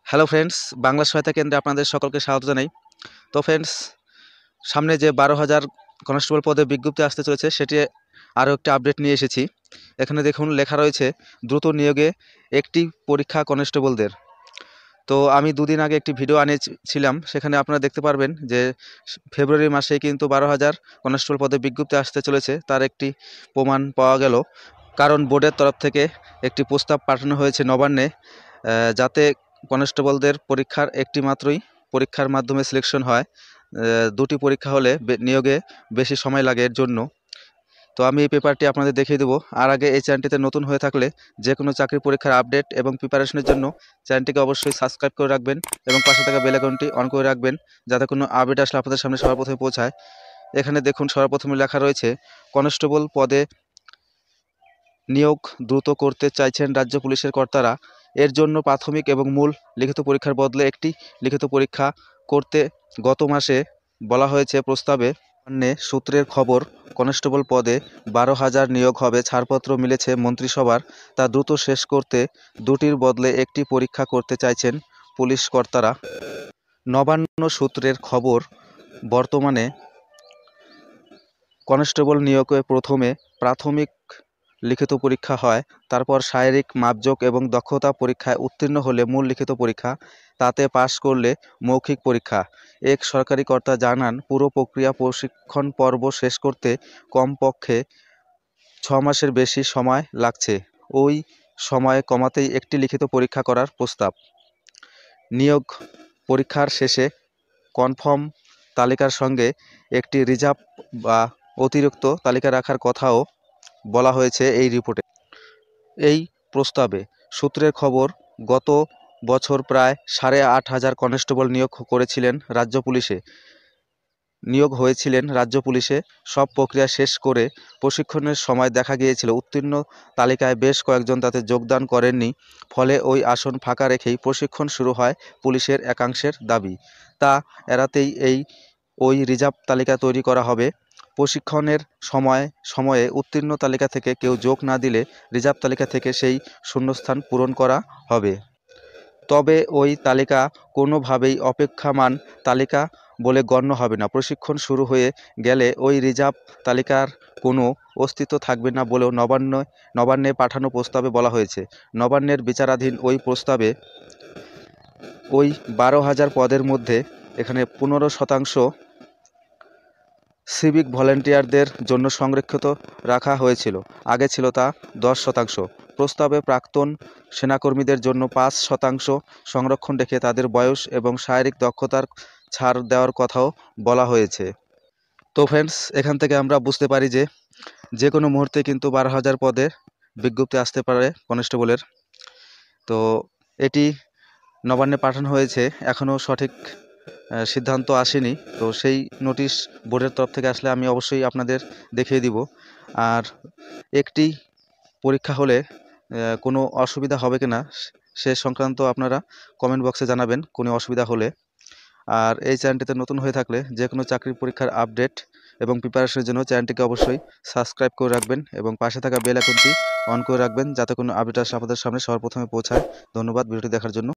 Hello friends, Bangla সহায়তা কেন্দ্রে আপনাদের সকলকে স্বাগত জানাই। তো ফ্রেন্ডস, সামনে যে 12,000 কনস্টেবল পদে বিজ্ঞপ্তি আসতে চলেছে সেটি আরও একটি আপডেট নিয়ে এসেছি। এখানে দেখুন লেখা রয়েছে দ্রুত নিয়োগে একটি পরীক্ষা কনস্টেবলদের। তো আমি দুদিন আগে একটি ভিডিও আনিয়েছিলাম, সেখানে আপনারা দেখতে পারবেন যে ফেব্রুয়ারি মাসেই কিন্তু 12,000 কনস্টেবল পদে বিজ্ঞপ্তি আসতে চলেছে, তার একটি প্রমাণ পাওয়া গেল। কারণ বোর্ডের তরফ থেকে একটি প্রস্তাব পাঠানো হয়েছে নবান্নে, যাতে কনস্টেবলদের পরীক্ষার একটি মাত্রই পরীক্ষার মাধ্যমে সিলেকশন হয়। দুটি পরীক্ষা হলে নিয়োগে বেশি সময় লাগে এর জন্য। তো আমি এই পেপারটি আপনাদের দেখিয়ে দেবো। আর আগে এই চ্যানেলটিতে নতুন হয়ে থাকলে যে কোনো চাকরি পরীক্ষার আপডেট এবং প্রিপারেশনের জন্য চ্যানেলটিকে অবশ্যই সাবস্ক্রাইব করে রাখবেন এবং পাশে থাকা বেল আইকনটি অন করে রাখবেন, যাতে কোনো আপডেট আসলে আপনাদের সামনে সবার প্রথমে পৌঁছায়। এখানে দেখুন সবার প্রথমে লেখা রয়েছে কনস্টেবল পদে নিয়োগ দ্রুত করতে চাইছেন রাজ্য পুলিশের কর্তারা। এর জন্য প্রাথমিক এবং মূল লিখিত পরীক্ষার বদলে একটি লিখিত পরীক্ষা করতে গত মাসে বলা হয়েছে প্রস্তাবে। সূত্রের খবর, কনস্টেবল পদে 12,000 নিয়োগ হবে, ছাড়পত্র মিলেছে মন্ত্রিসভার। তা দ্রুত শেষ করতে দুটির বদলে একটি পরীক্ষা করতে চাইছেন পুলিশ কর্তারা। নবান্ন সূত্রের খবর, বর্তমানে কনস্টেবল নিয়োগে প্রথমে প্রাথমিক লিখিত পরীক্ষা হয়, তারপর শারীরিক মাপজোক এবং দক্ষতা পরীক্ষায় উত্তীর্ণ হলে মূল লিখিত পরীক্ষা, তাতে পাশ করলে মৌখিক পরীক্ষা। এক সরকারি কর্তা জানান, পুরো প্রক্রিয়া প্রশিক্ষণ পর্ব শেষ করতে কমপক্ষে 6 মাসের বেশি সময় লাগছে। ওই সময় কমাতেই একটি লিখিত পরীক্ষা করার প্রস্তাব। নিয়োগ পরীক্ষার শেষে কনফার্ম তালিকার সঙ্গে একটি রিজার্ভ বা অতিরিক্ত তালিকা রাখার কথাও বলা হয়েছে এই রিপোর্টে। এই প্রস্তাবে সূত্রের খবর, গত বছর প্রায় 8,500 কনস্টেবল নিয়োগ হয়েছিলেন রাজ্য পুলিশে। সব প্রক্রিয়া শেষ করে প্রশিক্ষণের সময় দেখা গিয়েছিল উত্তীর্ণ তালিকায় বেশ কয়েকজন তাতে যোগদান করেননি। ফলে ওই আসন ফাঁকা রেখেই প্রশিক্ষণ শুরু হয় পুলিশের একাংশের দাবি। তা এড়াতেই ওই রিজার্ভ তালিকা তৈরি করা হবে। প্রশিক্ষণের সময়ে উত্তীর্ণ তালিকা থেকে কেউ যোগ না দিলে রিজার্ভ তালিকা থেকে সেই শূন্যস্থান পূরণ করা হবে। তবে ওই তালিকা কোনোভাবেই অপেক্ষমান তালিকা বলে গণ্য হবে না। প্রশিক্ষণ শুরু হয়ে গেলে ওই রিজার্ভ তালিকার কোনো অস্তিত্ব থাকবে না বলেও নবান্নে পাঠানো প্রস্তাবে বলা হয়েছে। নবান্নের বিচারাধীন ওই প্রস্তাবে ওই 12,000 পদের মধ্যে এখানে 15% সিভিক ভলেন্টিয়ারদের জন্য সংরক্ষিত রাখা হয়েছিল, আগে ছিল তা 10%। প্রস্তাবে প্রাক্তন সেনাকর্মীদের জন্য 5% সংরক্ষণ রেখে তাদের বয়স এবং শারীরিক দক্ষতার ছাড় দেওয়ার কথাও বলা হয়েছে। তো ফ্রেন্ডস, এখান থেকে আমরা বুঝতে পারি যে কোনো মুহূর্তে কিন্তু 12,000 পদে বিজ্ঞপ্তি আসতে পারে কনস্টেবলের। তো এটি নবান্নে পাঠানো হয়েছে, এখনও সঠিক সিদ্ধান্ত আসেনি। তো সেই নোটিশ বোর্ডের তরফ থেকে আসলে আমি অবশ্যই আপনাদের দেখিয়ে দিব। আর একটি পরীক্ষা হলে কোনো অসুবিধা হবে কিনা সে সংক্রান্ত আপনারা কমেন্ট বক্সে জানাবেন কোনো অসুবিধা হলে। আর এই চ্যানেলটিতে নতুন হয়ে থাকলে যে কোনো চাকরির পরীক্ষার আপডেট এবং প্রিপারেশনের জন্য চ্যানেলটিকে অবশ্যই সাবস্ক্রাইব করে রাখবেন এবং পাশে থাকা বেল আইকনটি অন করে রাখবেন, যাতে কোনো আপডেট আসলে আপনাদের সামনে সবার প্রথমে পৌঁছায়। ধন্যবাদ ভিডিওটি দেখার জন্য।